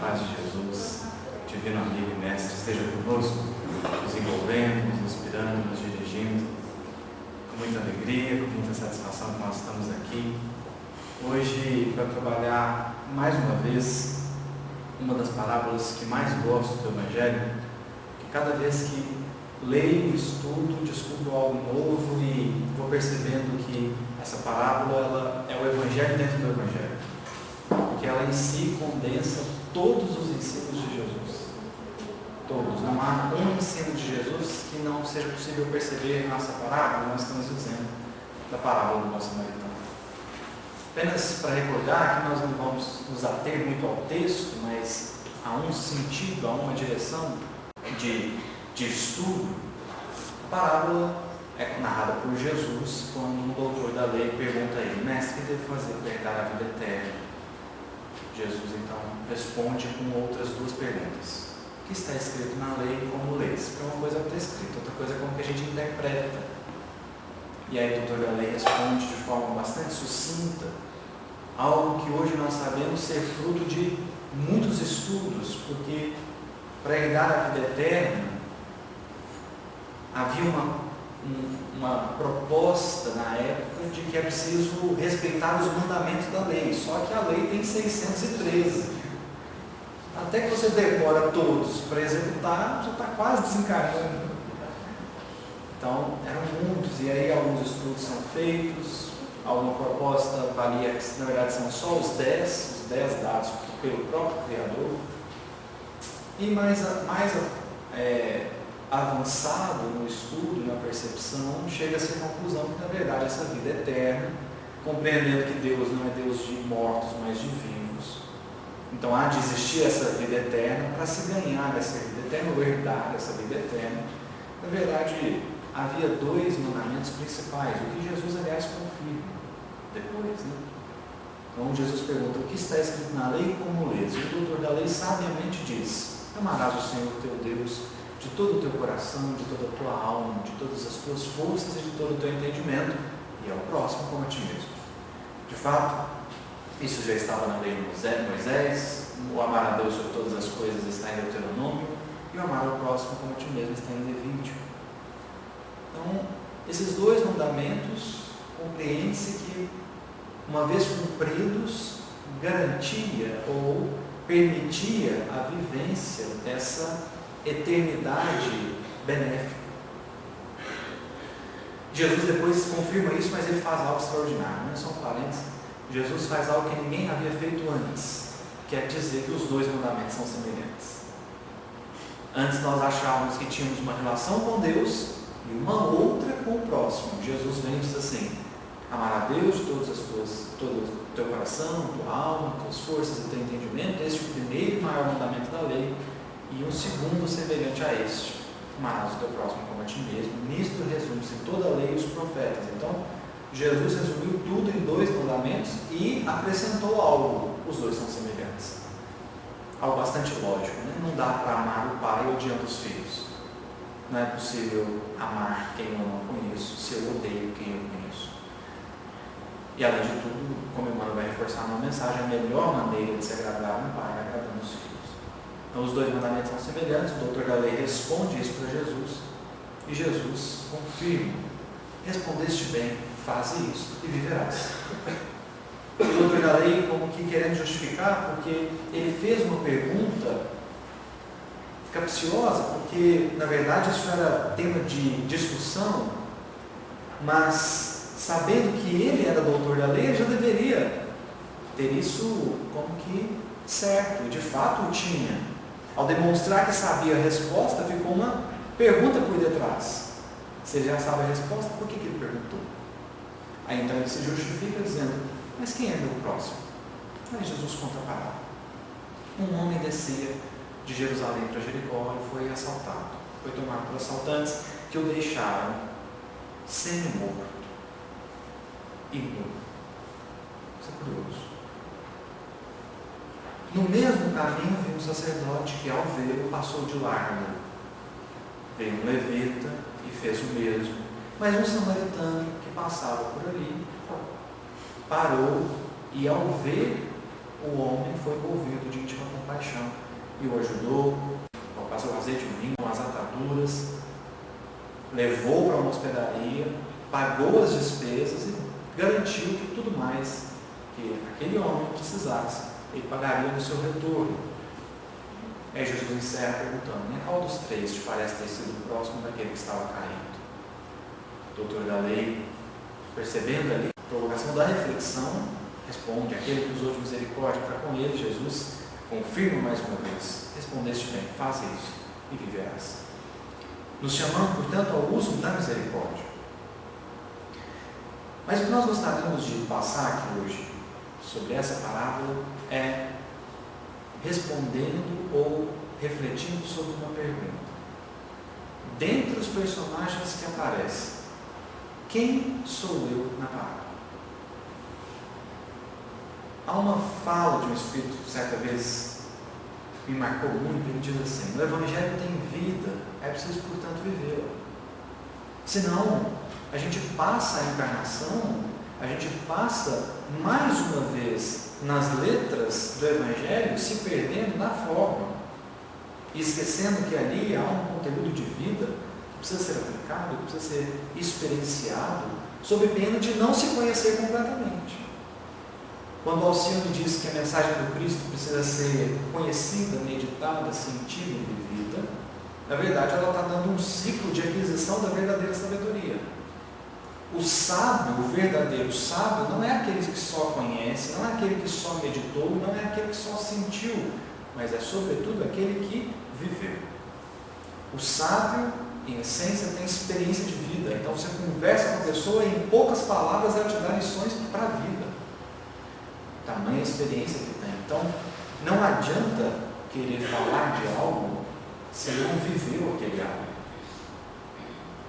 paz de Jesus, divino amigo e mestre, esteja conosco, nos envolvendo, nos inspirando, nos dirigindo, com muita alegria, com muita satisfação que nós estamos aqui, hoje para trabalhar mais uma vez uma das parábolas que mais gosto do Evangelho, que cada vez que leio, estudo, descubro algo novo e vou percebendo que essa parábola ela é o Evangelho dentro do Evangelho, porque ela em si condensa todos os ensinos de Jesus. Todos. Não há um ensino de Jesus que não seja possível perceber nessa parábola. Nós estamos dizendo da parábola do bom samaritano. Apenas para recordar que nós não vamos nos ater muito ao texto, mas há um sentido, há uma direção de estudo. A parábola é narrada por Jesus quando um doutor da lei pergunta a ele: mestre, o que devo fazer para herdar a vida eterna? Jesus então responde com outras duas perguntas. O que está escrito na lei e como lês? Uma coisa é o que está escrito, outra coisa é como que a gente interpreta. E aí o doutor da lei responde de forma bastante sucinta algo que hoje nós sabemos ser fruto de muitos estudos, porque para herdar a vida eterna havia uma proposta na época de que é preciso respeitar os mandamentos da lei, só que a lei tem 613. Até que você decora todos para executar, já está quase desencarnando. Então, eram muitos, e aí alguns estudos são feitos, alguma proposta valia, que na verdade são só os 10 dados pelo próprio Criador. E mais avançado no estudo, na percepção, chega-se à conclusão que na verdade essa vida é eterna, compreendendo que Deus não é Deus de mortos, mas de vivos. Então há de existir essa vida eterna para se ganhar essa vida eterna, ou herdar essa vida eterna. Na verdade, havia dois mandamentos principais, o que Jesus, aliás, confirma depois, né? Então Jesus pergunta: o que está escrito na lei e como lês? E o doutor da lei sabiamente diz: amarás o Senhor teu Deus de todo o teu coração, de toda a tua alma, de todas as tuas forças e de todo o teu entendimento, e ao próximo como a ti mesmo. De fato, isso já estava na lei de Moisés, o amar a Deus sobre todas as coisas está em Deuteronômio, e o amar ao próximo como a ti mesmo está em Levítico. Então, esses dois mandamentos, compreende-se que, uma vez cumpridos, garantia ou permitia a vivência dessa eternidade benéfica. Jesus depois confirma isso, mas ele faz algo extraordinário, não é só um parênteses. Jesus faz algo que ninguém havia feito antes, que é dizer que os dois mandamentos são semelhantes. Antes nós achávamos que tínhamos uma relação com Deus e uma outra com o próximo. Jesus vem e diz assim: amar a Deus de todo o teu coração, tua alma, tuas forças e teu entendimento. Este é o primeiro e maior mandamento da lei. E um segundo semelhante a este: amarás o teu próximo como a ti mesmo. Nisto resume-se toda a lei e os profetas. Então, Jesus resumiu tudo em dois mandamentos e acrescentou algo: os dois são semelhantes. Algo bastante lógico, né? Não dá para amar o pai odiando os filhos. Não é possível amar quem eu não conheço se eu odeio quem eu conheço. E além de tudo, como o irmão vai reforçar na mensagem, a melhor maneira de se agradar um pai é agradando os filhos. Então os dois mandamentos são semelhantes. O doutor da lei responde isso para Jesus, e Jesus confirma: respondeste bem, faze isso e viverás. O doutor da lei, como que querendo justificar, porque ele fez uma pergunta capciosa, porque na verdade isso era tema de discussão, mas sabendo que ele era doutor da lei, ele já deveria ter isso como que certo, de fato o tinha. Ao demonstrar que sabia a resposta, ficou uma pergunta por detrás. Se ele já sabe a resposta, por que ele perguntou? Aí então ele se justifica dizendo: mas quem é meu próximo? Aí Jesus conta a parábola. Um homem descia de Jerusalém para Jericó e foi assaltado. Foi tomado por assaltantes que o deixaram semi-morto e nu. Isso é curioso. No mesmo caminho veio um sacerdote que, ao vê-lo, passou de largo. Veio um levita e fez o mesmo. Mas um samaritano que passava por ali parou e, ao ver o homem, foi movido de íntima compaixão. e o ajudou, passou o azeite no rim, com as ataduras, levou para uma hospedaria, pagou as despesas e garantiu que tudo mais que aquele homem precisasse, ele pagaria no seu retorno. Aí Jesus encerra perguntando: nem qual dos três te parece ter sido próximo daquele que estava caído? O doutor da lei, percebendo ali a provocação da reflexão, responde: aquele que usou de misericórdia para com ele. Jesus confirma mais uma vez: respondeste bem, faça isso e viverás. Nos chamando, portanto, ao uso da misericórdia. Mas o que nós gostaríamos de passar aqui hoje sobre essa parábola é respondendo ou refletindo sobre uma pergunta. Dentre os personagens que aparecem, quem sou eu na parábola? Há uma fala de um espírito, certa vez, me marcou muito. Ele diz assim: o Evangelho tem vida, é preciso, portanto, vivê-la. Senão, a gente passa a encarnação, a gente passa mais uma vez nas letras do Evangelho, se perdendo na forma, e esquecendo que ali há um conteúdo de vida que precisa ser aplicado, que precisa ser experienciado, sob pena de não se conhecer completamente. Quando o Alcione diz que a mensagem do Cristo precisa ser conhecida, meditada, sentida e vivida, na verdade ela está dando um ciclo de aquisição da verdadeira sabedoria. O sábio, o verdadeiro sábio, não é aquele que só conhece, não é aquele que só meditou, não é aquele que só sentiu, mas é sobretudo aquele que viveu. O sábio, em essência, tem experiência de vida. Então você conversa com a pessoa e em poucas palavras ela te dá lições para a vida. Tamanha experiência que tem. Então, não adianta querer falar de algo se não viveu aquele algo.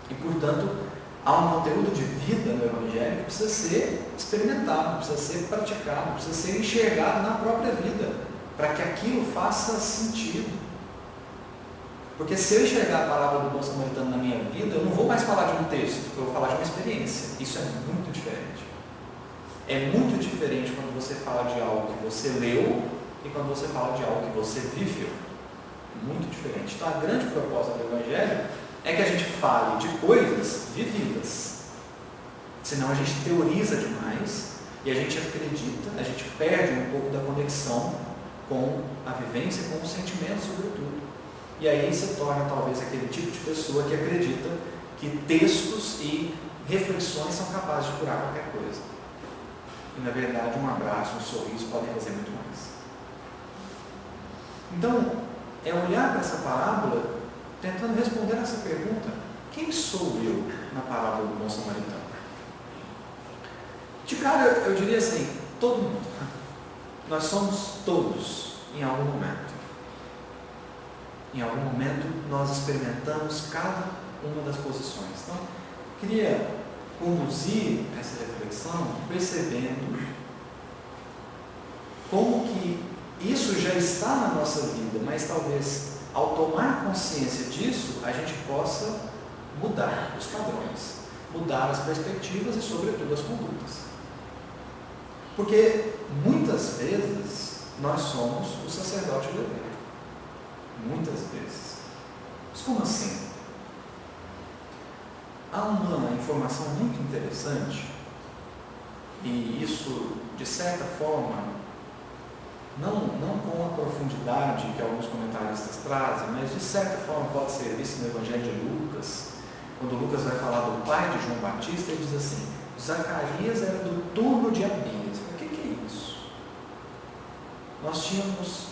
E, portanto, há um conteúdo de vida no Evangelho que precisa ser experimentado, precisa ser praticado, precisa ser enxergado na própria vida, para que aquilo faça sentido. Porque se eu enxergar a parábola do bom samaritano na minha vida, eu não vou mais falar de um texto, eu vou falar de uma experiência. Isso é muito diferente. É muito diferente quando você fala de algo que você leu e quando você fala de algo que você viveu. Muito diferente. Então a grande proposta do Evangelho é que a gente fale de coisas vividas. Senão a gente teoriza demais e a gente acredita, a gente perde um pouco da conexão com a vivência, com o sentimento sobretudo. E aí se torna talvez aquele tipo de pessoa que acredita que textos e reflexões são capazes de curar qualquer coisa. E na verdade um abraço, um sorriso podem fazer muito mais. Então, é olhar para essa parábola tentando responder essa pergunta: quem sou eu na parábola do bom samaritano? De cara eu diria assim: todo mundo. Nós somos todos em algum momento. Em algum momento nós experimentamos cada uma das posições. Então, queria conduzir essa reflexão percebendo como que isso já está na nossa vida, mas talvez ao tomar consciência disso, a gente possa mudar os padrões, mudar as perspectivas e, sobretudo, as condutas. Porque muitas vezes nós somos o sacerdote do evento. Muitas vezes. Mas como assim? Há uma informação muito interessante, e isso, de certa forma, não com a profundidade que alguns comentaristas trazem, mas de certa forma pode ser visto no Evangelho de Lucas, quando Lucas vai falar do pai de João Batista, ele diz assim: Zacarias era do turno de Abias. O que é isso? Nós tínhamos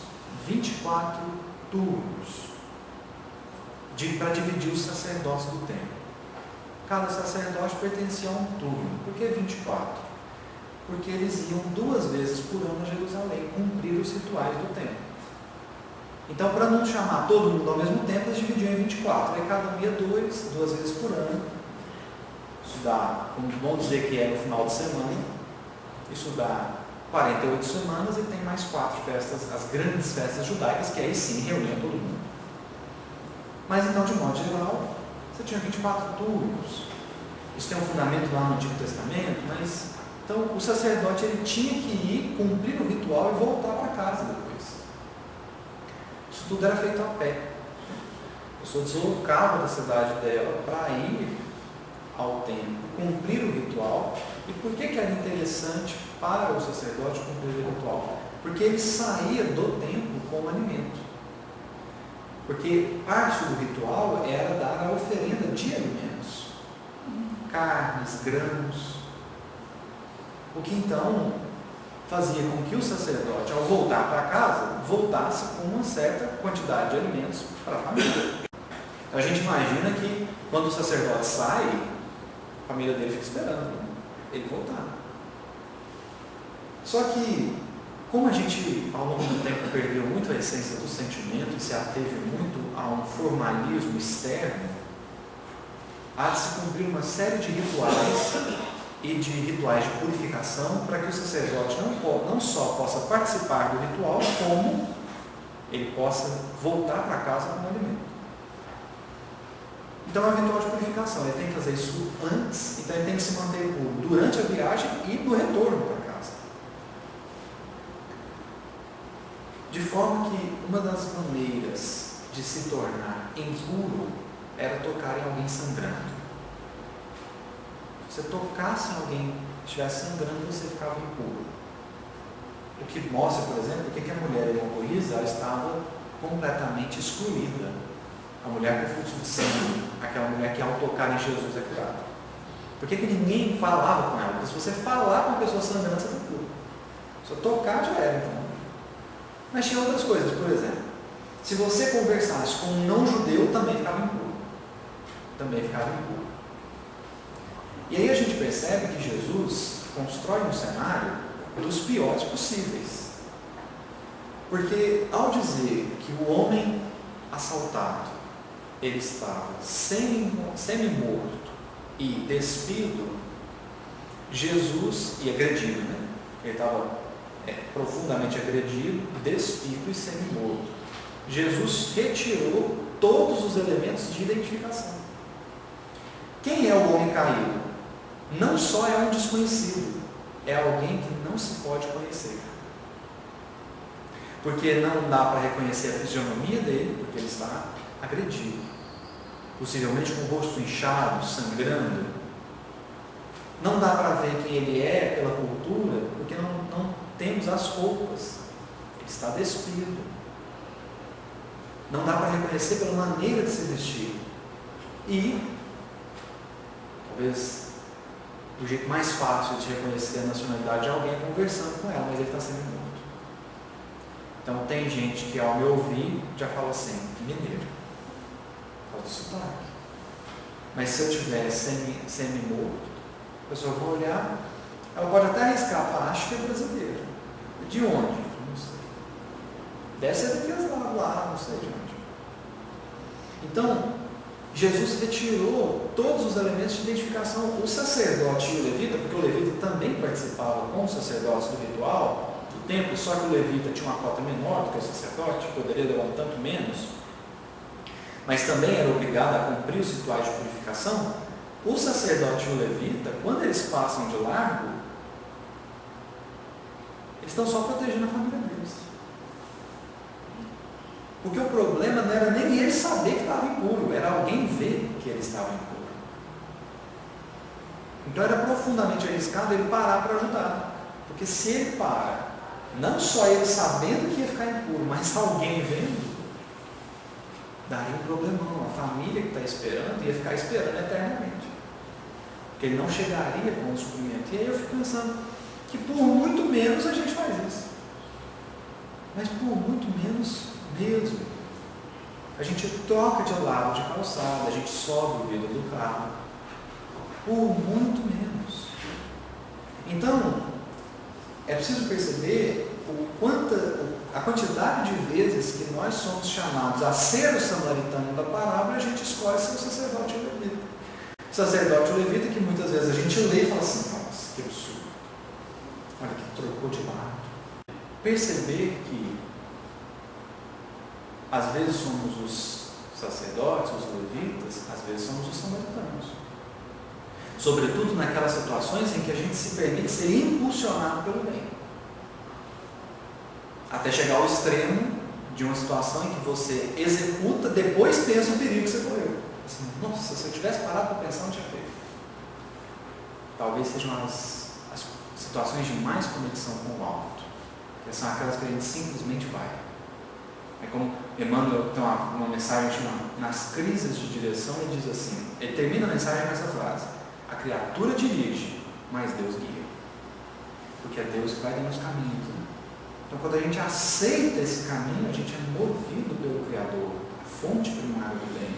24 turnos para dividir os sacerdotes do templo. Cada sacerdote pertencia a um turno. Por que 24? Porque eles iam 2 vezes por ano a Jerusalém cumprir os rituais do templo. Então, para não chamar todo mundo ao mesmo tempo, eles dividiam em 24. Aí cada um ia 2 vezes por ano. Isso dá, vamos dizer que é no final de semana, isso dá 48 semanas e tem mais 4 festas, as grandes festas judaicas, que aí sim reuniam todo mundo. Mas então, de modo geral, você tinha 24 turnos. Isso tem um fundamento lá no Antigo Testamento, mas então o sacerdote ele tinha que ir cumprir o ritual e voltar para casa depois. Isso Isso tudo era feito a pé. A pessoa deslocava da cidade dela para ir ao templo, cumprir o ritual. E por que era interessante para o sacerdote cumprir o ritual? Porque ele saía do templo com o alimento. Porque parte do ritual era dar a oferenda de alimentos, carnes, grãos, o que então fazia com que o sacerdote, ao voltar para casa, voltasse com uma certa quantidade de alimentos para a família. Então a gente imagina que quando o sacerdote sai, a família dele fica esperando ele voltar. Só que, como a gente ao longo do tempo perdeu muito a essência do sentimento e se ateve muito a um formalismo externo, há de se cumprir uma série de rituais e de rituais de purificação para que o sacerdote não só possa participar do ritual, como ele possa voltar para casa com o alimento. Então é um ritual de purificação, ele tem que fazer isso antes, então ele tem que se manter puro durante a viagem e no retorno para casa. De forma que uma das maneiras de se tornar impuro era tocar em alguém sangrando. Se você tocasse em alguém que estivesse sangrando, você ficava impuro. O que mostra, por exemplo, que a mulher hemorroísa estava completamente excluída. A mulher com fluxo de sangue, aquela mulher que ao tocar em Jesus é curada. Por que ninguém falava com ela? Porque se você falar com uma pessoa sangrando, você está puro. Se tocar, já era, então. Mas tinha outras coisas, por exemplo, se você conversasse com um não-judeu, também ficava impuro. E aí a gente percebe que Jesus constrói um cenário dos piores possíveis. Porque ao dizer que o homem assaltado, ele estava semi-morto e despido, Jesus, e agredido, né? Ele estava profundamente agredido, despido e semi-morto. Jesus retirou todos os elementos de identificação. Quem é o homem caído? Não só é um desconhecido, é alguém que não se pode conhecer. Porque não dá para reconhecer a fisionomia dele, porque ele está agredido. Possivelmente com o rosto inchado, sangrando. Não dá para ver quem ele é pela cultura, porque não temos as roupas. Ele está despido. Não dá para reconhecer pela maneira de se vestir. E, talvez, o jeito mais fácil de reconhecer a nacionalidade de alguém é conversando com ela, mas ele está sendo morto. Então, tem gente que ao me ouvir já fala assim, mineiro. Fala do sotaque. Mas se eu tiver semi-morto, a pessoa vai olhar, ela pode até arriscar, falar, acho que é brasileiro. De onde? Não sei. Deve ser daqueles lá, não sei de onde. Então, Jesus retirou todos os elementos de identificação. O sacerdote e o levita, porque o levita também participava com os sacerdotes do ritual do templo, só que o levita tinha uma cota menor do que o sacerdote, poderia levar um tanto menos, mas também era obrigado a cumprir os rituais de purificação. O sacerdote e o levita, quando eles passam de largo, eles estão só protegendo a família deles. Porque o problema não era nem ele saber que estava impuro, era alguém ver que ele estava impuro. Então era profundamente arriscado ele parar para ajudar. Porque se ele para, não só ele sabendo que ia ficar impuro, mas alguém vendo, daria um problemão. A família que está esperando ia ficar esperando eternamente. Porque ele não chegaria com o suprimento. E aí eu fico pensando que por muito menos a gente faz isso. Mas por muito menos mesmo. A gente troca de lado de calçada, a gente sobe o vidro do carro. Por muito menos. Então, é preciso perceber a quantidade de vezes que nós somos chamados a ser o samaritano da parábola, a gente escolhe ser o sacerdote ou levita. O sacerdote ou levita que muitas vezes a gente lê e fala assim, nossa, que absurdo. Olha que trocou de lado. Perceber que às vezes somos os sacerdotes, os levitas, às vezes somos os samaritanos. Sobretudo naquelas situações em que a gente se permite ser impulsionado pelo bem. Até chegar ao extremo de uma situação em que você executa, depois pensa o perigo que você correu. Assim, nossa, se eu tivesse parado para pensar, não tinha feito. Talvez sejam as situações de mais conexão com o alto, que são aquelas que a gente simplesmente vai. É como Emmanuel tem uma mensagem chamada Nas Crises de Direção, ele diz assim, ele termina a mensagem com essa frase: a criatura dirige, mas Deus guia. Porque é Deus que vai dando os caminhos. Né? Então, quando a gente aceita esse caminho, a gente é movido pelo Criador, a fonte primária do bem.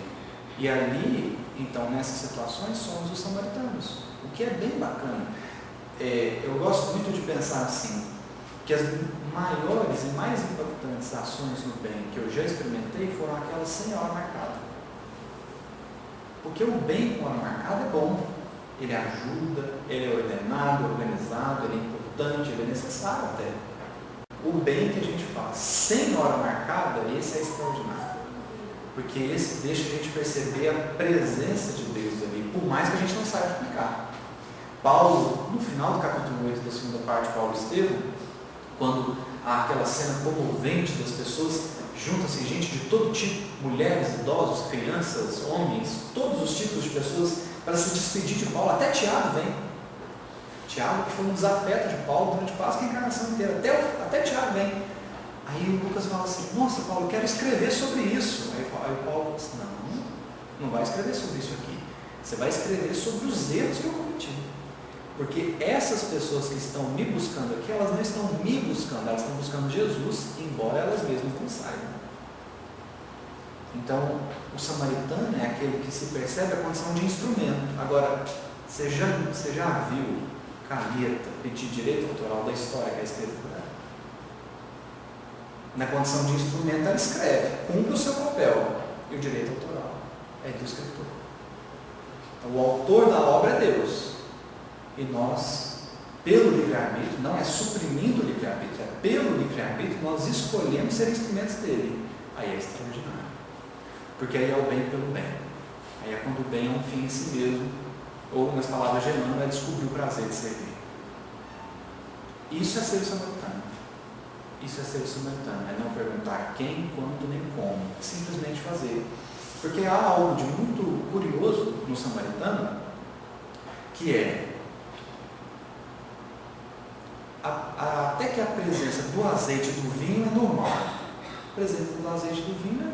E ali, então, nessas situações, somos os samaritanos, o que é bem bacana. Eu gosto muito de pensar assim, que as maiores e mais impactantes ações no bem que eu já experimentei foram aquelas sem hora marcada. Porque o bem com hora marcada é bom, ele ajuda, ele é ordenado, organizado, ele é importante, ele é necessário até. O bem que a gente faz sem hora marcada, esse é extraordinário. Porque esse deixa a gente perceber a presença de Deus ali, por mais que a gente não saiba explicar. Paulo, no final do capítulo 8 da segunda parte, Paulo e Estevão, quando há aquela cena comovente das pessoas, juntam-se gente de todo tipo, mulheres, idosos, crianças, homens, todos os tipos de pessoas, para se despedir de Paulo. Até Tiago vem. Tiago, que foi um desafeto de Paulo durante quase a encarnação inteira. Até Tiago vem. Aí o Lucas fala assim, nossa Paulo, eu quero escrever sobre isso. Aí Paulo fala assim, não vai escrever sobre isso aqui. Você vai escrever sobre os erros que eu cometi. Porque essas pessoas que estão me buscando aqui, elas não estão me buscando, elas estão buscando Jesus, embora elas mesmas não saibam. Então, o samaritano é aquele que se percebe a condição de instrumento. Agora, você já viu caneta pedir direito autoral da história que é escrita por ela? Na condição de instrumento, ela escreve, cumpre o seu papel, e o direito autoral é do escritor. Então, o autor da obra é Deus. E nós, pelo livre-arbítrio, não é suprimindo o livre-arbítrio, é pelo livre-arbítrio nós escolhemos ser instrumentos dele. Aí é extraordinário. Porque aí é o bem pelo bem. Aí é quando o bem é um fim em si mesmo, ou nas palavras de Emmanuel, é descobrir o prazer de servir. Isso é ser o samaritano. Isso é ser o samaritano. É não perguntar quem, quando, nem como. Simplesmente fazer. Porque há algo de muito curioso no samaritano, que é até que a presença do azeite e do vinho é normal. A presença do azeite e do vinho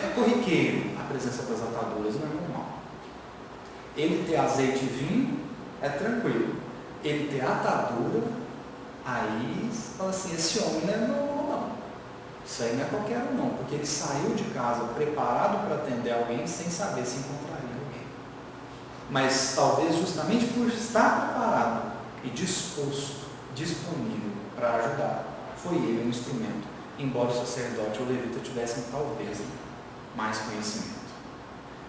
é corriqueiro. A presença das ataduras não é normal. Ele ter azeite e vinho é tranquilo. Ele ter atadura, aí fala assim, esse homem não é normal não. Isso aí não é qualquer um não, porque ele saiu de casa preparado para atender alguém sem saber se encontraria alguém. Mas talvez justamente por estar preparado e disposto, disponível para ajudar, foi ele um instrumento, embora o sacerdote ou o levita tivessem talvez mais conhecimento.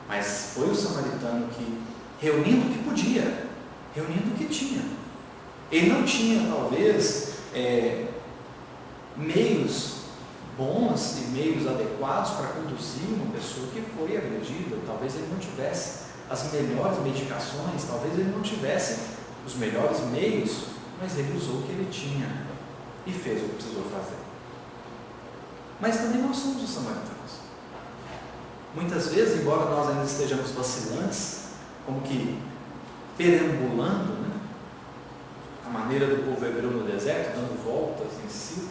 Mas foi o samaritano que, reunindo o que podia, reunindo o que tinha. Ele não tinha talvez meios bons e meios adequados para conduzir uma pessoa que foi agredida, talvez ele não tivesse as melhores medicações, talvez ele não tivesse os melhores meios, mas ele usou o que ele tinha e fez o que precisou fazer. Mas também nós somos os samaritanos. Muitas vezes, embora nós ainda estejamos vacilantes, como que perambulando, né? A maneira do povo hebreu no deserto, dando voltas em círculos,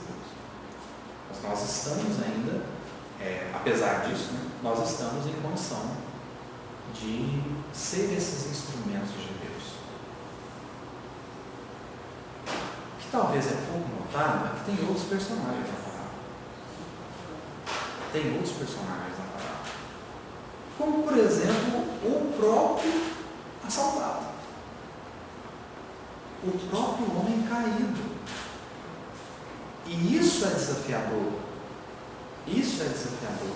mas nós estamos ainda, apesar disso, né? Nós estamos em condição de ser esses instrumentos de Deus. Talvez é pouco notado, é que tem outros personagens na palavra. Tem outros personagens na palavra. Como, por exemplo, o próprio assaltado. O próprio homem caído. E isso é desafiador. Isso é desafiador.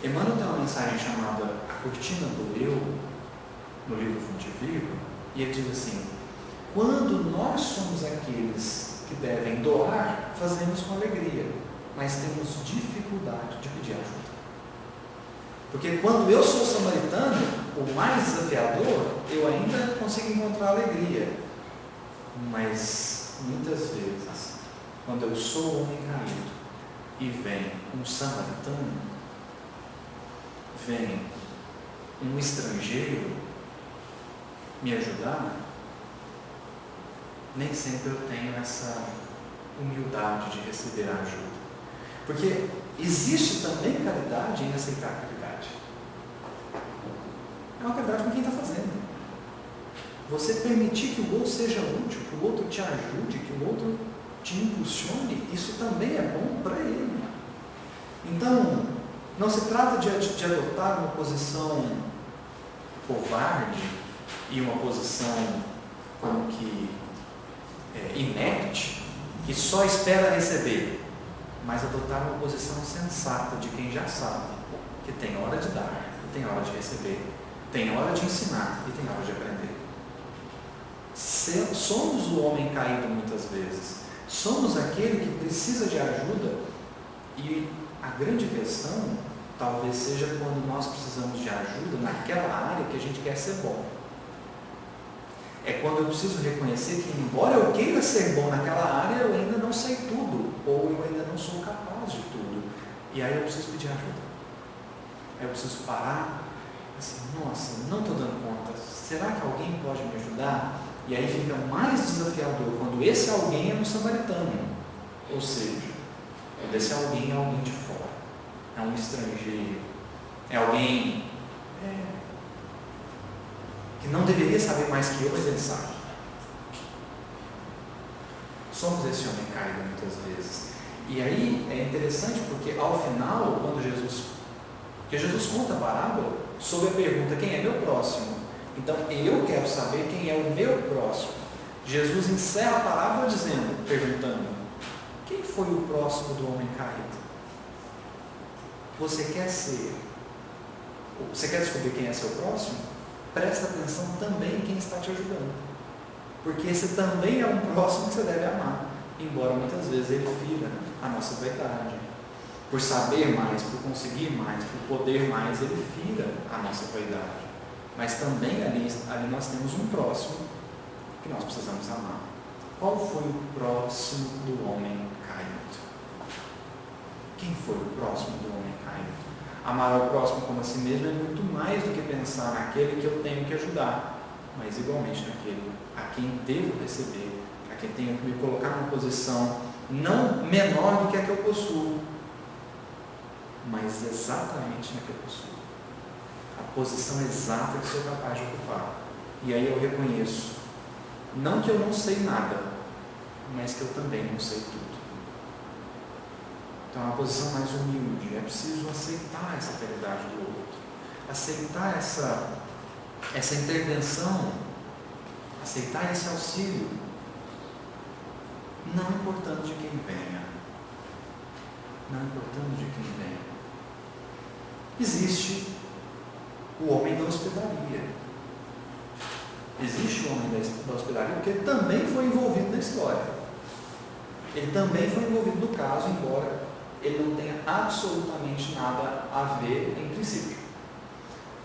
Emmanuel tem uma mensagem chamada A Cortina do Eu, no livro Fonte Viva, e ele diz assim, quando nós somos aqueles que devem doar, fazemos com alegria, mas temos dificuldade de pedir ajuda. Porque quando eu sou samaritano, o mais desafiador, eu ainda consigo encontrar alegria. Mas muitas vezes, quando eu sou homem caído, e vem um samaritano, vem um estrangeiro me ajudar, nem sempre eu tenho essa humildade de receber a ajuda. Porque existe também caridade em aceitar a caridade. É uma caridade com quem está fazendo. Você permitir que o outro seja útil, que o outro te ajude, que o outro te impulsione, isso também é bom para ele. Então, não se trata de adotar uma posição covarde e uma posição como que inerte, que só espera receber, mas adotar uma posição sensata de quem já sabe que tem hora de dar, e tem hora de receber, tem hora de ensinar e tem hora de aprender. Somos o homem caído muitas vezes, somos aquele que precisa de ajuda, e a grande questão talvez seja quando nós precisamos de ajuda naquela área que a gente quer ser bom. É quando eu preciso reconhecer que, embora eu queira ser bom naquela área, eu ainda não sei tudo, ou eu ainda não sou capaz de tudo, e aí eu preciso pedir ajuda. Aí eu preciso parar, assim, nossa, não estou dando conta, será que alguém pode me ajudar? E aí fica mais desafiador quando esse alguém é um samaritano, ou seja, quando esse alguém é alguém de fora, é um estrangeiro, é alguém que não deveria saber mais que eu, mas ele sabe. Somos esse homem caído muitas vezes. E aí é interessante porque ao final, quando Jesus conta a parábola sobre a pergunta, quem é meu próximo? Então eu quero saber quem é o meu próximo. Jesus encerra a parábola perguntando, quem foi o próximo do homem caído? Você quer descobrir quem é seu próximo? Presta atenção também em quem está te ajudando, porque esse também é um próximo que você deve amar, embora muitas vezes ele fira a nossa vaidade. Por saber mais, por conseguir mais, por poder mais, ele fira a nossa vaidade. Mas também ali nós temos um próximo que nós precisamos amar. Qual foi o próximo do homem caído? Quem foi o próximo do homem caído? Amar ao próximo como a si mesmo é muito mais do que pensar naquele que eu tenho que ajudar, mas igualmente naquele a quem devo receber, a quem tenho que me colocar numa posição não menor do que a que eu possuo, mas exatamente na que eu possuo. A posição exata que sou capaz de ocupar. E aí eu reconheço, não que eu não sei nada, mas que eu também não sei tudo. Então é uma posição mais humilde, é preciso aceitar essa realidade do outro, aceitar essa intervenção, aceitar esse auxílio, não importando de quem venha, não importando de quem venha. Existe o homem da hospedaria, existe o homem da hospedaria porque ele também foi envolvido na história, ele também foi envolvido no caso, embora ele não tenha absolutamente nada a ver em princípio.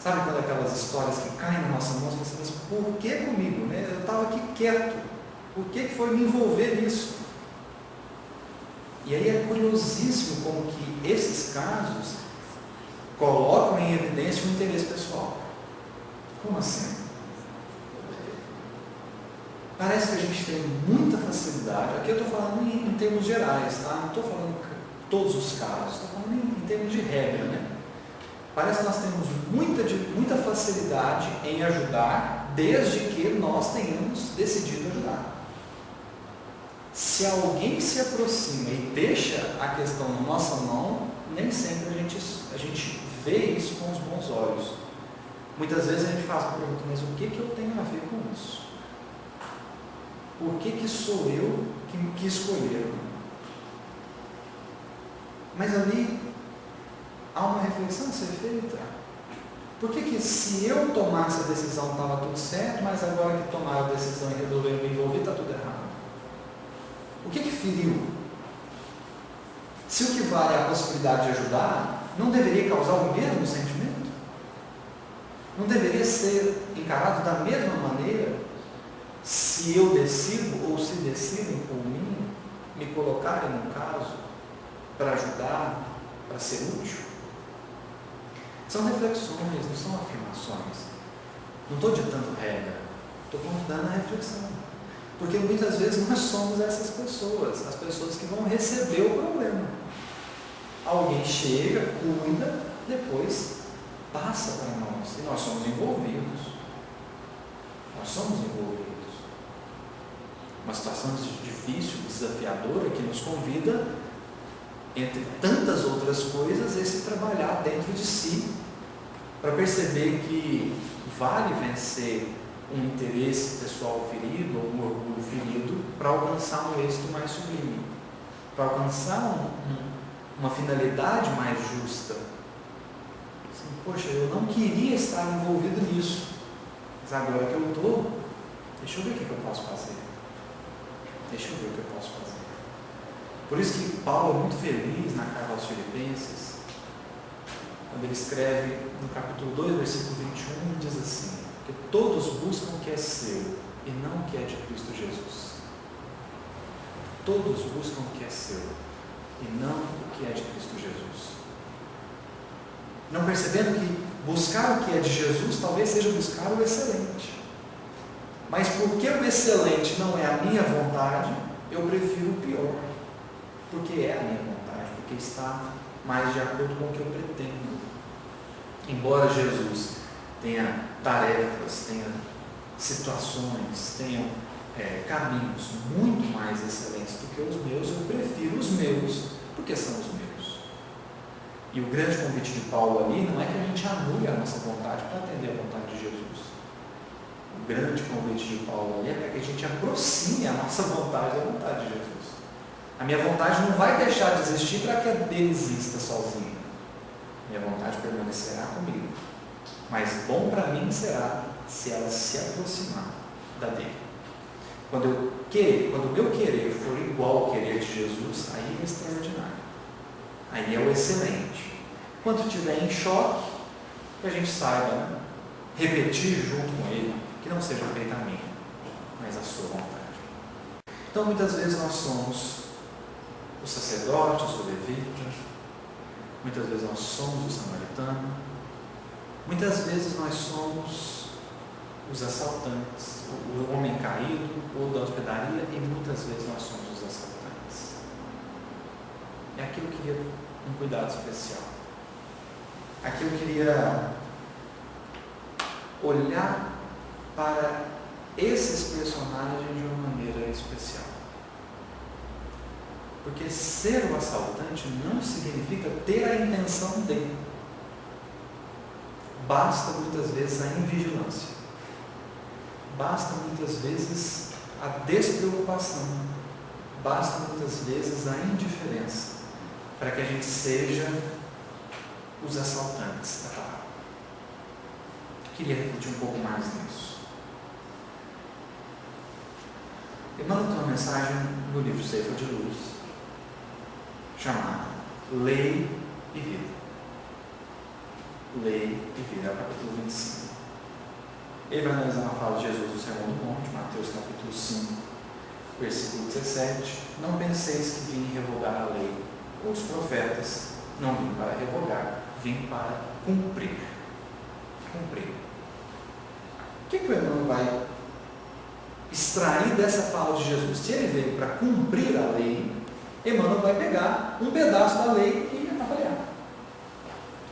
Sabe quando aquelas histórias que caem na nossa mão, você pensa, por que comigo? Eu estava aqui quieto, por que foi me envolver nisso? E aí é curiosíssimo como que esses casos colocam em evidência o interesse pessoal. Como assim? Parece que a gente tem muita facilidade, aqui eu estou falando em termos gerais, tá? Não estou falando todos os casos, estou falando em termos de regra, né? Parece que nós temos muita facilidade em ajudar, desde que nós tenhamos decidido ajudar. Se alguém se aproxima e deixa a questão na nossa mão, nem sempre a gente vê isso com os bons olhos. Muitas vezes a gente faz a pergunta, mas o que eu tenho a ver com isso? Por que sou eu que escolheram? Mas ali há uma reflexão a ser feita. Por que se eu tomasse a decisão estava tudo certo, mas agora que tomaram a decisão e resolveram me envolver, está tudo errado? O que feriu? Se o que vale é a possibilidade de ajudar, não deveria causar o mesmo sentimento? Não deveria ser encarado da mesma maneira se eu decido ou se decidem por mim me colocarem no caso? para ajudar, para ser útil? São reflexões, não são afirmações. Não estou ditando regra, estou convidando a reflexão. Porque muitas vezes nós somos essas pessoas, as pessoas que vão receber o problema. Alguém chega, cuida, depois passa para nós. E nós somos envolvidos. Nós somos envolvidos. Uma situação difícil, desafiadora, que nos convida, entre tantas outras coisas, esse trabalhar dentro de si, para perceber que vale vencer um interesse pessoal ferido, ou um orgulho ferido, para alcançar um êxito mais sublime, para alcançar uma finalidade mais justa. Assim, poxa, eu não queria estar envolvido nisso, mas agora que eu estou, deixa eu ver o que eu posso fazer. Deixa eu ver o que eu posso fazer. Por isso que Paulo é muito feliz na carta aos Filipenses, quando ele escreve no capítulo 2, versículo 21, diz assim: que todos buscam o que é seu e não o que é de Cristo Jesus. Todos buscam o que é seu e não o que é de Cristo Jesus. Não percebendo que buscar o que é de Jesus talvez seja buscar o excelente. Mas porque o excelente não é a minha vontade, eu prefiro o pior. Porque é a minha vontade, porque está mais de acordo com o que eu pretendo. Embora Jesus tenha tarefas, tenha situações, tenha caminhos muito mais excelentes do que os meus, eu prefiro os meus, porque são os meus. E o grande convite de Paulo ali não é que a gente anule a nossa vontade para atender a vontade de Jesus. O grande convite de Paulo ali é para que a gente aproxime a nossa vontade da vontade de Jesus. A minha vontade não vai deixar de existir para que a dele exista sozinha. Minha vontade permanecerá comigo. Mas bom para mim será se ela se aproximar da dele. Quando o meu querer for igual ao querer de Jesus, aí é extraordinário. Aí é o excelente. Quando estiver em choque, que a gente saiba, né, repetir junto com ele, que não seja feita a minha, mas a sua vontade. Então muitas vezes nós somos os sacerdotes, o levita, muitas vezes nós somos o samaritano, muitas vezes nós somos os assaltantes, o homem caído, ou da hospedaria, e muitas vezes nós somos os assaltantes. E aqui eu queria um cuidado especial. Aqui eu queria olhar para esses personagens de uma maneira especial. Porque ser o assaltante não significa ter a intenção de. Basta muitas vezes a invigilância. Basta muitas vezes a despreocupação. Basta muitas vezes a indiferença para que a gente seja os assaltantes da palavra. Queria refletir um pouco mais nisso. Emmanuel tem uma mensagem no livro Ceifa de Luz, chamada Lei e Vida. Lei e Vida, é o capítulo 25. Ele vai analisar uma fala de Jesus no Sermão do Monte, Mateus capítulo 5, versículo 17. Não penseis que vim revogar a lei ou os profetas. Não vim para revogar, vim para cumprir. Cumprir. O que o Emmanuel vai extrair dessa fala de Jesus? Se ele veio para cumprir a lei, Emmanuel vai pegar um pedaço da lei e avaliar.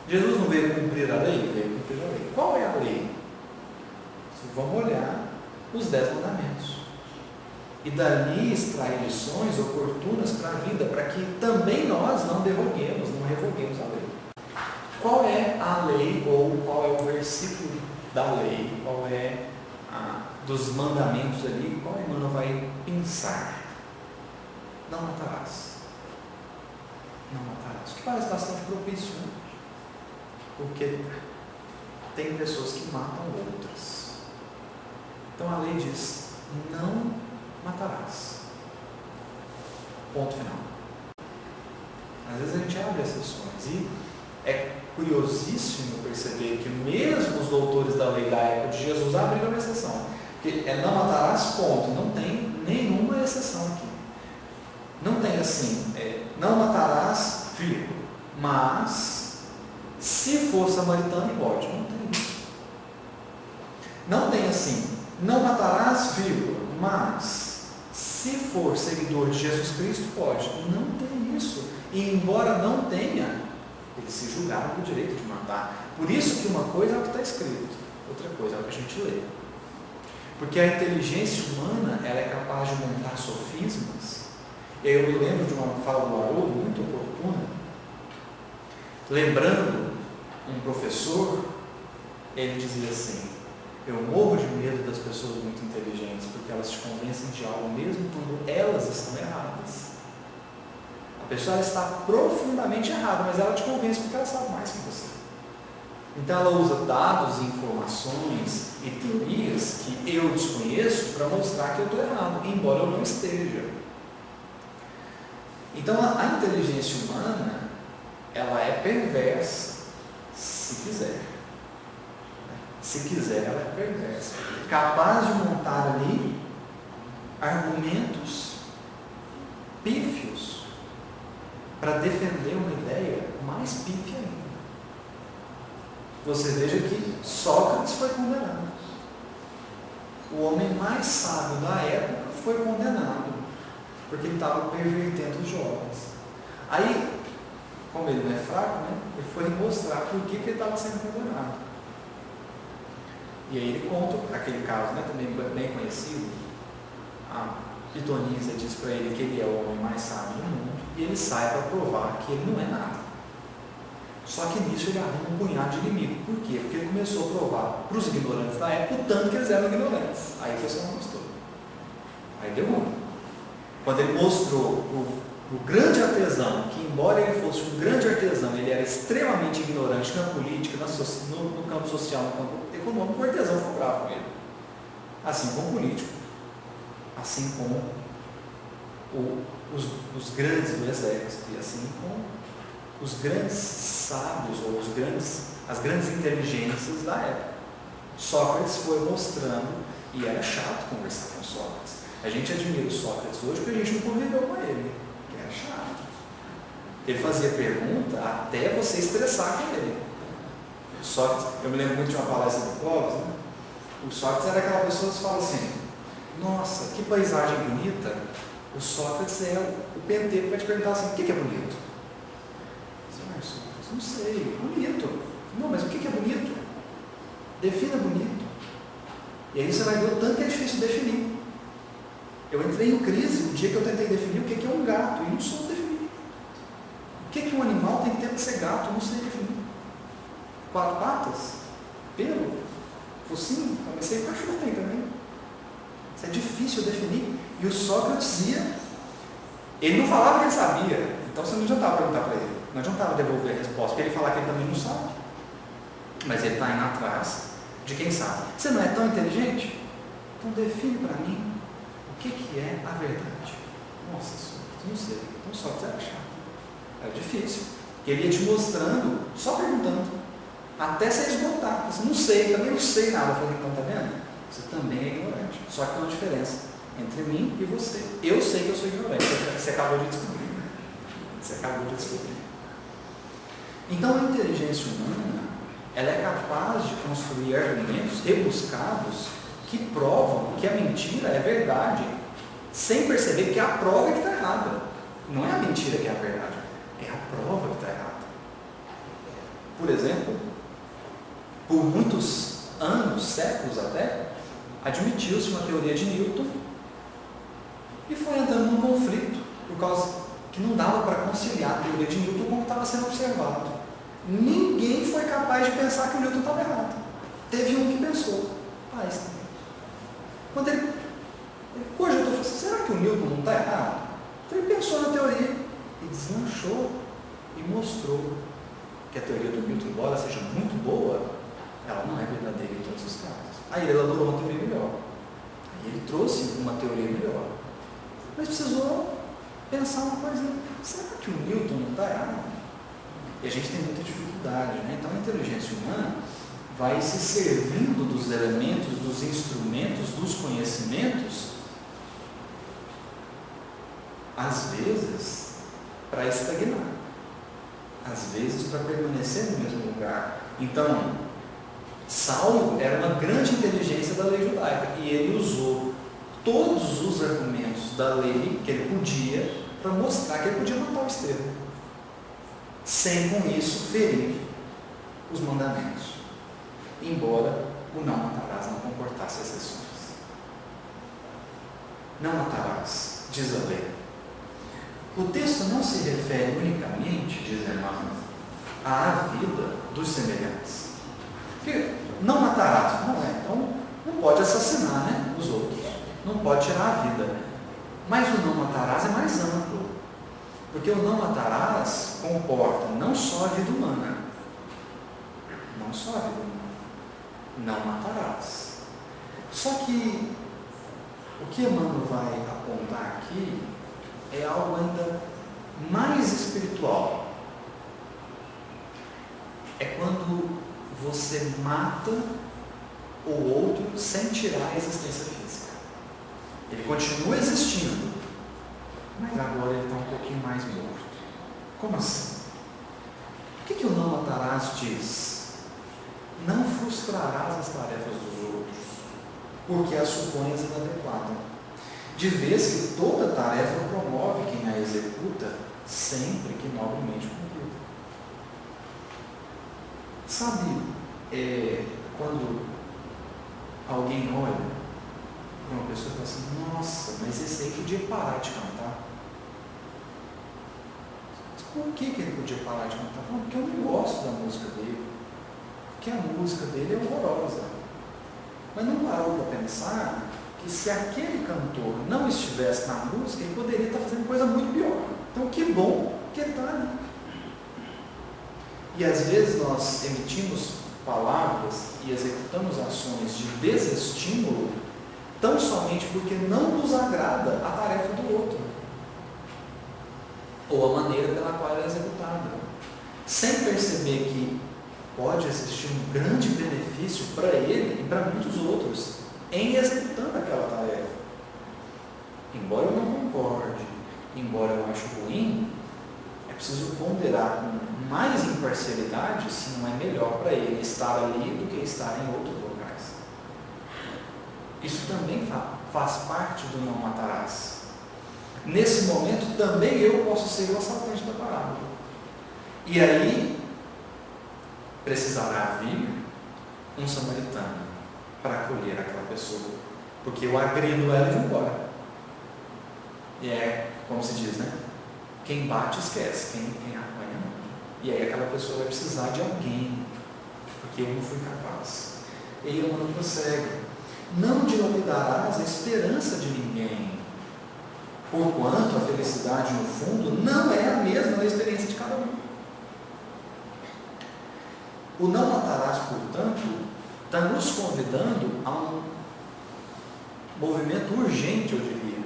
Jesus não veio cumprir a lei? Veio cumprir a lei. Qual é a lei? Vamos olhar os 10 mandamentos. E dali extrair lições oportunas para a vida, para que também nós não derroguemos, não revoguemos a lei. Qual é a lei, ou qual é o versículo da lei, qual é dos mandamentos ali, qual Emmanuel vai pensar? Não matarás. Não matarás. O que parece bastante propício, né? Porque tem pessoas que matam outras. Então a lei diz: não matarás. Ponto final. Às vezes a gente abre exceções e é curiosíssimo perceber que mesmo os doutores da lei da época de Jesus abriram uma exceção. Porque não matarás, ponto. Não tem nenhuma exceção aqui. Não tem assim, não matarás, vírgula, mas se for samaritano pode. Não tem isso. Não tem assim, não matarás, vírgula, mas se for seguidor de Jesus Cristo pode. Não tem isso. E embora não tenha, eles se julgaram com o direito de matar. Por isso que uma coisa é o que está escrito, outra coisa é o que a gente lê. Porque a inteligência humana, ela é capaz de montar sofismas. Eu me lembro de uma fala do Haroldo muito oportuna, lembrando um professor, ele dizia assim: eu morro de medo das pessoas muito inteligentes, porque elas te convencem de algo mesmo quando elas estão erradas. A pessoa ela está profundamente errada, mas ela te convence porque ela sabe mais que você. Então ela usa dados, informações e teorias que eu desconheço para mostrar que eu estou errado, embora eu não esteja. Então a inteligência humana, ela é perversa, se quiser. Se quiser, ela é perversa. Capaz de montar ali argumentos pífios para defender uma ideia mais pífia ainda. Você veja que Sócrates foi condenado. O homem mais sábio da época foi condenado, porque ele estava pervertendo os jovens. Aí, como ele não é fraco, ele foi mostrar por que ele estava sendo condenado. E aí ele conta aquele caso, também bem conhecido. A pitonisa diz para ele que ele é o homem mais sábio do mundo, e ele sai para provar que ele não é nada. Só que nisso ele arruma um punhado de inimigo. Por quê? Porque ele começou a provar para os ignorantes da época o tanto que eles eram ignorantes. Aí o pessoal não gostou. Aí deu ruim. Quando ele mostrou para o grande artesão que, embora ele fosse um grande artesão, ele era extremamente ignorante na política, no campo social, no campo econômico, o artesão foi bravo com ele. Assim como o político. Assim como os grandes do exército. E assim como os grandes sábios ou as grandes inteligências da época. Sócrates foi mostrando, e era chato conversar com Sócrates. A gente admira o Sócrates hoje porque a gente não conviveu com ele, porque era chato. Ele fazia pergunta até você estressar com ele. Sócrates, eu me lembro muito de uma palestra do Clóvis, O Sócrates era aquela pessoa que fala assim: nossa, que paisagem bonita. O Sócrates é o penteiro que vai te perguntar assim: o que é bonito? Não sei, bonito. Não, mas o que é bonito? Defina bonito. E aí você vai ver o tanto que é difícil definir. Eu entrei em crise o dia que eu tentei definir o que é um gato e não soube definir. O que um animal tem que ter para ser gato? Eu não sei definir. 4 patas? Pelo? Focinho? Comecei com cachorro tem também. Isso é difícil definir. E o Sócrates ele não falava que ele sabia. Então você não adiantava perguntar para ele. Não adiantava devolver a resposta, porque ele falar que ele também não sabe. Mas ele está indo atrás de quem sabe. Você não é tão inteligente? Então define para mim o que é a verdade. Nossa, Sócrates, não sei. Então Sócrates era chato. Era difícil. Ele ia te mostrando, só perguntando, até você esgotar. Você não sei, também não sei nada. Eu falei, então tá vendo? Você também é ignorante. Só que tem uma diferença entre mim e você. Eu sei que eu sou ignorante. Você acabou de descobrir. Você acabou de descobrir. Então a inteligência humana, ela é capaz de construir argumentos rebuscados que provam que a mentira é verdade, sem perceber que a prova é que está errada. Não é a mentira que é a verdade, é a prova que está errada. Por exemplo, por muitos anos, séculos até, admitiu-se uma teoria de Newton e foi entrando num conflito, por causa que não dava para conciliar a teoria de Newton com o que estava sendo observado. Ninguém foi capaz de pensar que o Newton estava errado. Teve um que pensou. Einstein. Quando ele cogitou, falou assim: será que o Newton não está errado? Então ele pensou na teoria e deslanchou e mostrou que a teoria do Newton, embora seja muito boa, ela não é verdadeira em todos os casos. Aí ele elaborou uma teoria melhor. Aí ele trouxe uma teoria melhor. Mas precisou pensar uma coisinha: será que o Newton não está errado? E a gente tem muita dificuldade, Então a inteligência humana vai se servindo dos elementos, dos instrumentos, dos conhecimentos Às vezes, para estagnar. Às vezes, para permanecer no mesmo lugar. Então, Saulo era uma grande inteligência da lei judaica e ele usou todos os argumentos da lei que ele podia para mostrar que ele podia matar o Estevão, sem com isso ferir os mandamentos, embora o não matarás não comportasse exceções. Não matarás, diz a lei. O texto não se refere unicamente, diz Emmanuel, à vida dos semelhantes. Porque não matarás, não é. Então, não pode assassinar, né, os outros. Não pode tirar a vida. Mas o não matarás é mais amplo. Porque o não matarás comporta não só a vida humana. Não só a vida humana. Não matarás. Só que o que Emmanuel vai apontar aqui é algo ainda mais espiritual. É quando você mata o outro sem tirar a existência física. Ele continua existindo, mas agora ele está um pouquinho mais morto. Como assim? O que o não matarás diz? Não frustrarás as tarefas dos outros, porque as supões inadequadas. De vez que toda tarefa promove quem a executa, sempre que nobremente cumprida. Sabe, quando alguém olha para uma pessoa e fala assim, nossa, mas esse aí podia parar de cantar. Por que ele podia parar de cantar? Porque eu não gosto da música dele. Porque a música dele é horrorosa. Mas não parou para pensar que se aquele cantor não estivesse na música, ele poderia estar fazendo coisa muito pior. Então, que bom que ele está ali. E às vezes nós emitimos palavras e executamos ações de desestímulo tão somente porque não nos agrada a tarefa do outro ou a maneira pela qual ela é executada, sem perceber que pode existir um grande benefício para ele e para muitos outros em executando aquela tarefa. Embora eu não concorde, embora eu ache ruim, é preciso ponderar com mais imparcialidade se não é melhor para ele estar ali do que estar em outros locais. Isso também faz parte do não matarás. Nesse momento também eu posso ser o assaltante da parábola. E aí precisará vir um samaritano para acolher aquela pessoa, porque eu agrido ela e vou embora. E é como se diz, né? Quem bate esquece, quem apanha não. E aí aquela pessoa vai precisar de alguém, porque eu não fui capaz. E aí o mundo prossegue. Não dilapidarás a esperança de ninguém, porquanto a felicidade no fundo não é a mesma na experiência de cada um. O não matarás, portanto, está nos convidando a um movimento urgente, eu diria,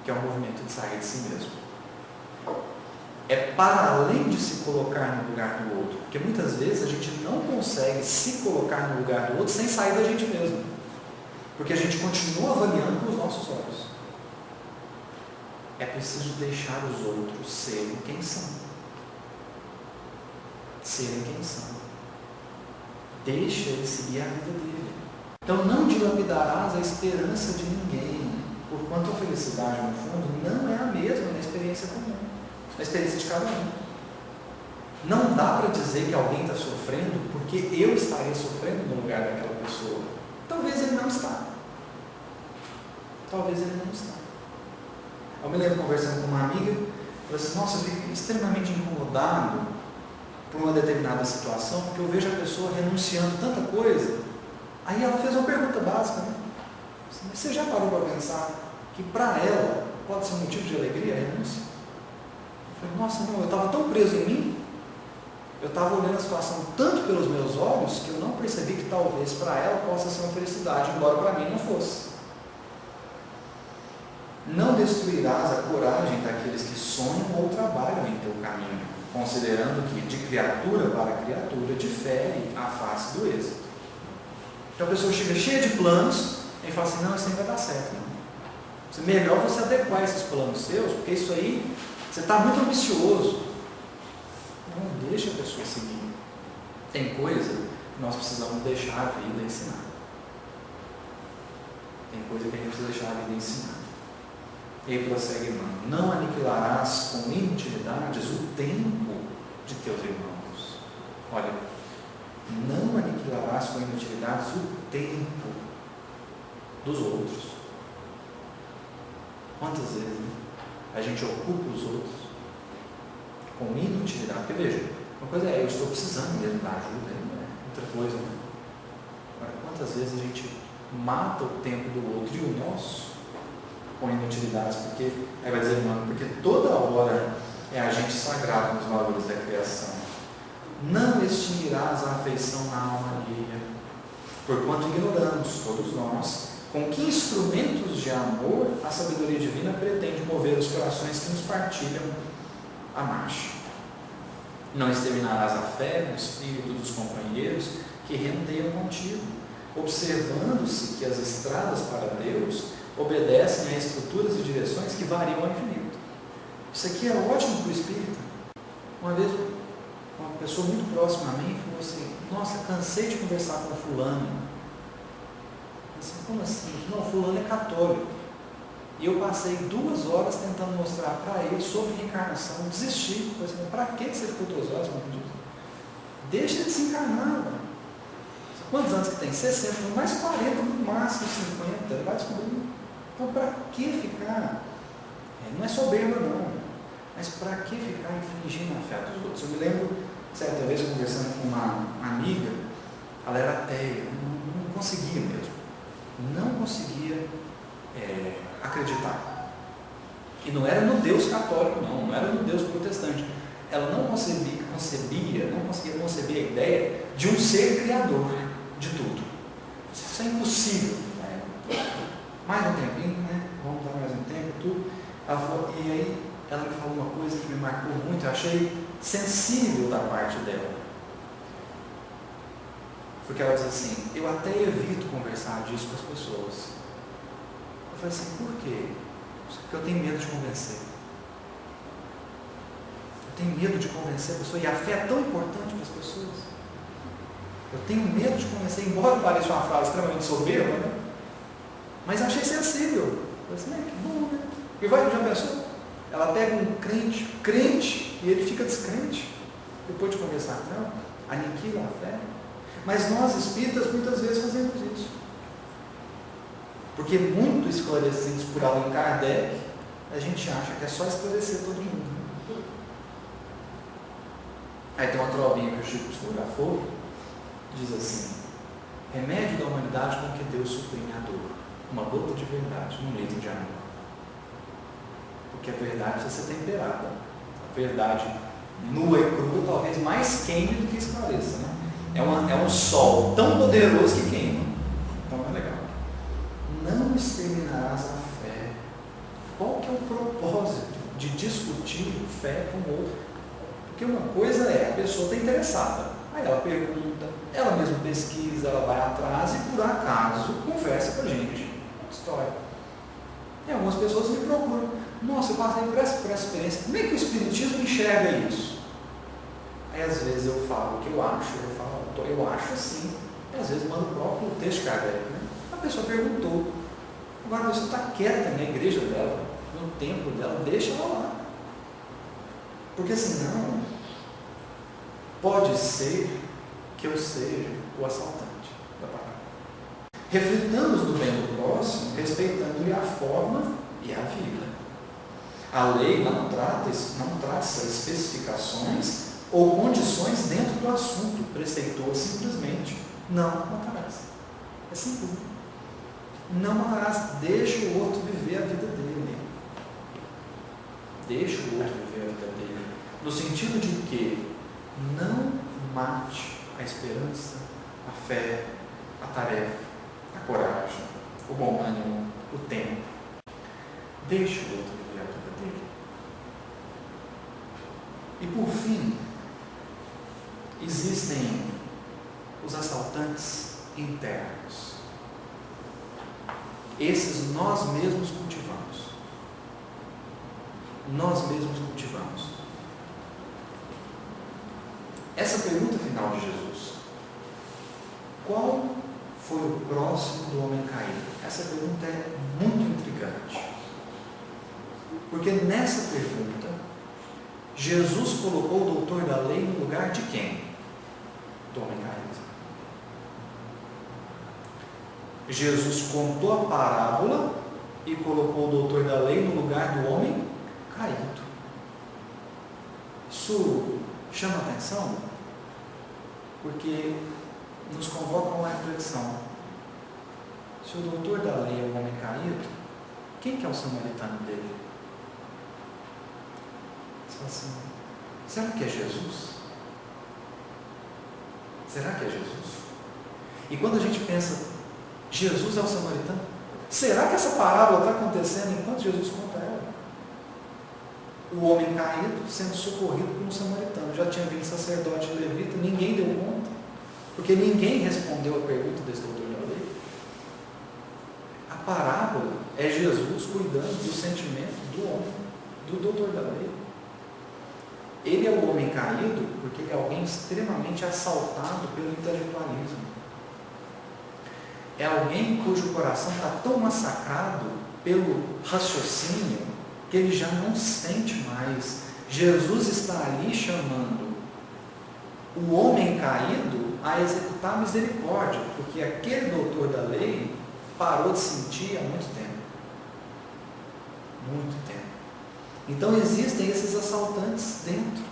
que é o movimento de sair de si mesmo. É para além de se colocar no lugar do outro, porque muitas vezes a gente não consegue se colocar no lugar do outro sem sair da gente mesmo, porque a gente continua avaliando com os nossos olhos. É preciso deixar os outros serem quem são. Serem quem são. Deixa ele seguir a vida dele. Então não dilapidarás a esperança de ninguém, porquanto a felicidade, no fundo, não é a mesma na experiência comum, na experiência de cada um. Não dá para dizer que alguém está sofrendo porque eu estaria sofrendo no lugar daquela pessoa. Talvez ele não está. Talvez ele não está. Eu me lembro conversando com uma amiga, falei assim, nossa, eu fico extremamente incomodado por uma determinada situação, porque eu vejo a pessoa renunciando tanta coisa. Aí ela fez uma pergunta básica, né? Você já parou para pensar que para ela pode ser um motivo de alegria a renúncia? Eu falei, nossa, não, eu estava tão preso em mim, eu estava olhando a situação tanto pelos meus olhos, que eu não percebi que talvez para ela possa ser uma felicidade, embora para mim não fosse. Não destruirás a coragem daqueles que sonham ou trabalham em teu caminho, considerando que de criatura para criatura difere a face do êxito. Então a pessoa chega cheia de planos e fala assim, não, isso nem vai dar certo, não. Melhor você adequar esses planos seus, porque isso aí, você está muito ambicioso. Não deixa a pessoa seguir. Tem coisa que nós precisamos deixar a vida ensinar. Tem coisa que a gente precisa deixar a vida ensinar. E aí prossegue, irmão. Não aniquilarás com inutilidades o tempo de teus irmãos. Olha, não aniquilarás com inutilidades o tempo dos outros. Quantas vezes a gente ocupa os outros com inutilidade? Porque veja, uma coisa é, eu estou precisando mesmo da ajuda, não é outra coisa, né? Agora, quantas vezes a gente mata o tempo do outro e o nosso com inutilidades? Porque, aí vai dizer, irmão, porque toda hora é agente sagrado nos valores da criação. Não extinguirás a afeição na alma alheia, porquanto ignoramos, todos nós, com que instrumentos de amor a sabedoria divina pretende mover os corações que nos partilham a marcha. Não exterminarás a fé no espírito dos companheiros que rendeiam contigo, observando-se que as estradas para Deus obedecem a estruturas e direções que variam ao infinito. Isso aqui é ótimo para o espírita. Uma vez, uma pessoa muito próxima a mim falou assim: nossa, cansei de conversar com fulano. Assim, como assim? Não, fulano é católico. E eu passei 2 horas tentando mostrar para ele sobre reencarnação, desisti. Assim, para que você ficou 2 horas? Deixa ele se encarnar. Mano. Quantos anos que tem? 60, mais 40, no máximo 50, ele vai descobrir. Então, para que ficar? Não é soberba, não. Mas para que ficar infringindo a fé dos outros? Eu me lembro, certa vez, conversando com uma amiga, ela era ateia, não conseguia mesmo. Não conseguia acreditar. E não era no Deus católico, não era no Deus protestante. Ela não conseguia conceber a ideia de um ser criador de tudo. Isso é impossível. Mais um tempinho, né? Vamos dar mais um tempo, tudo. E aí ela me falou uma coisa que me marcou muito, eu achei sensível da parte dela. Porque ela diz assim: eu até evito conversar disso com as pessoas. Eu falei assim: por quê? Porque eu tenho medo de convencer. Eu tenho medo de convencer a pessoa, e a fé é tão importante para as pessoas. Eu tenho medo de convencer, embora pareça uma frase extremamente soberba, né? Mas achei sensível. Eu falei assim: que bom, né? E vai, já pensou? Ela pega um crente, e ele fica descrente, depois de conversar com ela, aniquila a fé. Mas nós espíritas muitas vezes fazemos isso. Porque muito esclarecidos por Allan Kardec, a gente acha que é só esclarecer todo mundo. Aí tem uma trovinha que o Chico psicografou, diz assim: remédio da humanidade com que Deus suprime a dor, uma gota de verdade num litro de amor. Porque a verdade precisa ser temperada. A verdade nua e crua talvez mais queime do que esclareça, né? É um sol tão poderoso que queima. Então é legal. Não exterminarás a fé. Qual que é o propósito de discutir fé com o outro? Porque uma coisa é, a pessoa está interessada. Aí ela pergunta, ela mesma pesquisa, ela vai atrás e por acaso conversa com a gente. Outra história. E algumas pessoas me procuram. Nossa, eu passei por essa experiência. Como é que o Espiritismo enxerga isso? Aí às vezes eu falo o que eu acho, eu acho assim. E às vezes mando o próprio texto Kardec, né? A pessoa perguntou. Agora a pessoa está quieta na igreja dela, no templo dela, deixa ela lá. Porque senão, pode ser que eu seja o assaltante da palavra. Reflitamos no bem do próximo, respeitando-lhe a forma e a vida. A lei não traça especificações ou condições dentro do assunto, preceitua simplesmente: não matarás. É simples. Não matarás, deixa o outro viver a vida dele. Deixa o outro viver a vida dele. No sentido de que não mate a esperança, a fé, a tarefa, a coragem, o bom ânimo, o tempo. Deixa o outro viver a vida dele. E por fim, existem os assaltantes internos. esses nós mesmos cultivamos. Nós mesmos cultivamos. Essa pergunta final de Jesus: qual foi o próximo do homem caído? Essa pergunta é muito intrigante. Porque nessa pergunta, Jesus colocou o doutor da lei no lugar de quem? Do homem caído. Jesus contou a parábola e colocou o doutor da lei no lugar do homem caído. Isso chama atenção porque nos convoca a uma reflexão. Se o doutor da lei é o homem caído, quem que é o samaritano dele? Você fala assim, será que é Jesus? Será que é Jesus? E quando a gente pensa, Jesus é o samaritano, será que essa parábola está acontecendo enquanto Jesus conta ela? O homem caído sendo socorrido por um samaritano. Já tinha vindo sacerdote e levita, ninguém deu conta, porque ninguém respondeu a pergunta desse doutor da lei. A parábola é Jesus cuidando do sentimento do homem, do doutor da lei. Ele é o homem caído porque ele é alguém extremamente assaltado pelo intelectualismo. É alguém cujo coração está tão massacrado pelo raciocínio que ele já não sente mais. Jesus está ali chamando o homem caído a executar a misericórdia, porque aquele doutor da lei parou de sentir há muito tempo. Muito tempo. Então existem esses assaltantes dentro,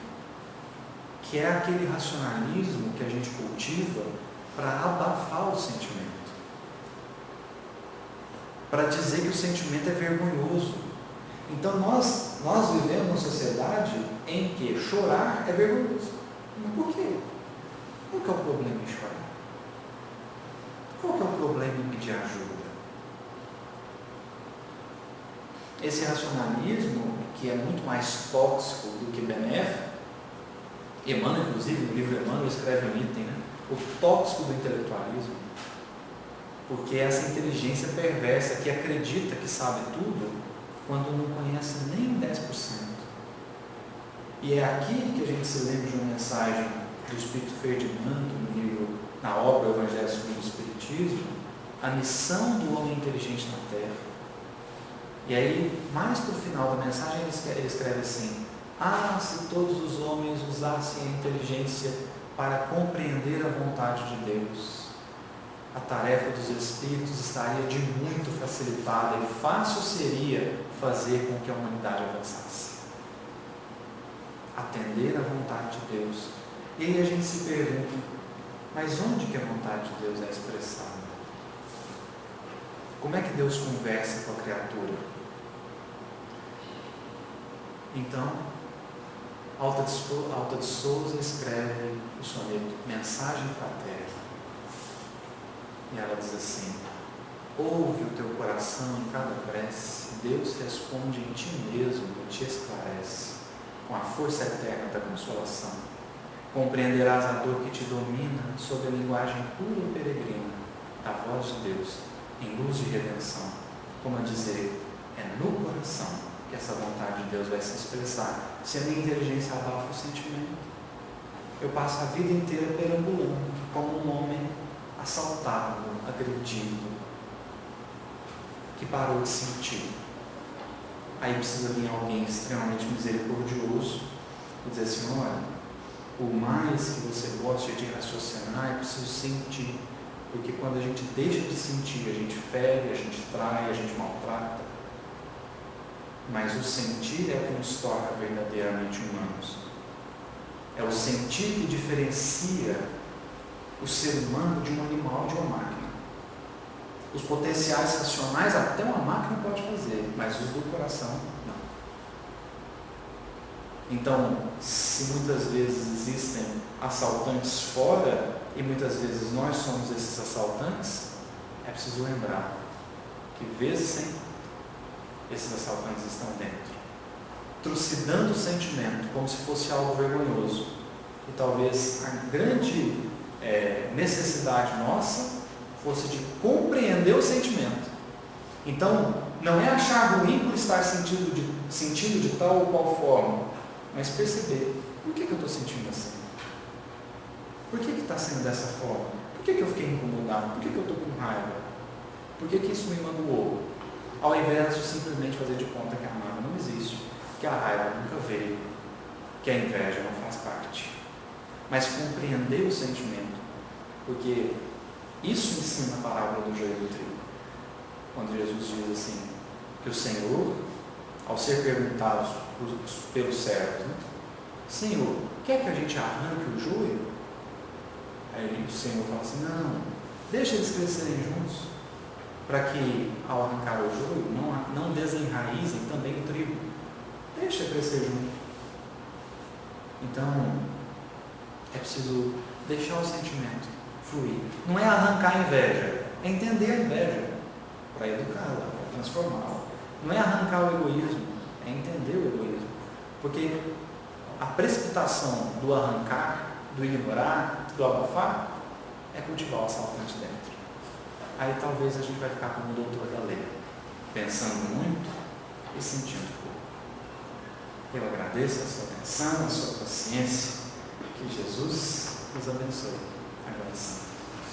que é aquele racionalismo que a gente cultiva para abafar o sentimento, para dizer que o sentimento é vergonhoso. Então nós vivemos numa sociedade em que chorar é vergonhoso. Mas por quê? Qual que é o problema em chorar? Qual que é o problema em pedir ajuda? Esse racionalismo, que é muito mais tóxico do que benéfico, Emmanuel, inclusive, no livro Emmanuel, escreve um item, né? O tóxico do intelectualismo, porque essa inteligência perversa que acredita que sabe tudo, quando não conhece nem 10%. E é aqui que a gente se lembra de uma mensagem do Espírito Ferdinando, no livro, na obra O Evangelho segundo o Espiritismo, a missão do homem inteligente na Terra. E aí, mais para o final da mensagem, ele escreve assim: ah, se todos os homens usassem a inteligência para compreender a vontade de Deus, a tarefa dos Espíritos estaria de muito facilitada e fácil seria fazer com que a humanidade avançasse. Atender à vontade de Deus. E aí a gente se pergunta, mas onde que a vontade de Deus é expressada? Como é que Deus conversa com a criatura? Então, Alta de Souza escreve o soneto Mensagem Fraterna. E ela diz assim: ouve o teu coração em cada prece, Deus responde em ti mesmo e te esclarece, com a força eterna da consolação. Compreenderás a dor que te domina sob a linguagem pura e peregrina da voz de Deus, em luz de redenção, como a dizer, é no coração que essa vontade de Deus vai se expressar. Se a minha inteligência abafa o sentimento, eu passo a vida inteira perambulando como um homem assaltado, agredido, que parou de sentir. Aí precisa vir alguém extremamente misericordioso e dizer assim: olha, por mais que você goste de raciocinar, é preciso sentir, porque quando a gente deixa de sentir, a gente fere, a gente trai, a gente maltrata. Mas o sentir é o que nos torna verdadeiramente humanos. É o sentir que diferencia o ser humano de um animal, de uma máquina. Os potenciais racionais até uma máquina pode fazer, mas os do coração não. Então, se muitas vezes existem assaltantes fora e muitas vezes nós somos esses assaltantes, é preciso lembrar que vezes sem esses assaltantes estão dentro, trucidando o sentimento como se fosse algo vergonhoso. E talvez a grande necessidade nossa fosse de compreender o sentimento Então, não é achar ruim por estar sentindo de tal ou qual forma, mas perceber, por que eu estou sentindo assim? Por que está sendo dessa forma? Por que eu fiquei incomodado? Por que eu estou com raiva? Por que isso me magoou? Ao invés de simplesmente fazer de conta que a mágoa não existe, que a raiva nunca veio, que a inveja não faz parte. Mas compreender o sentimento, porque isso ensina a parábola do joio e do trigo. Quando Jesus diz assim, que o Senhor, ao ser perguntado pelos servos, Senhor, quer que a gente arranque o joio? Aí o Senhor fala assim, não, deixa eles crescerem juntos, para que ao arrancar o joio, não desenraizem também o trigo. Deixa crescer junto. Então, é preciso deixar o sentimento fluir. Não é arrancar a inveja, é entender a inveja, para educá-la, para transformá-la. Não é arrancar o egoísmo, é entender o egoísmo. Porque a precipitação do arrancar, do ignorar, do abafar, é cultivar o assaltante dentro. Aí talvez a gente vai ficar como o doutor da lei, pensando muito e sentindo pouco. Eu agradeço a sua atenção, a sua paciência, que Jesus nos abençoe. Agora sim.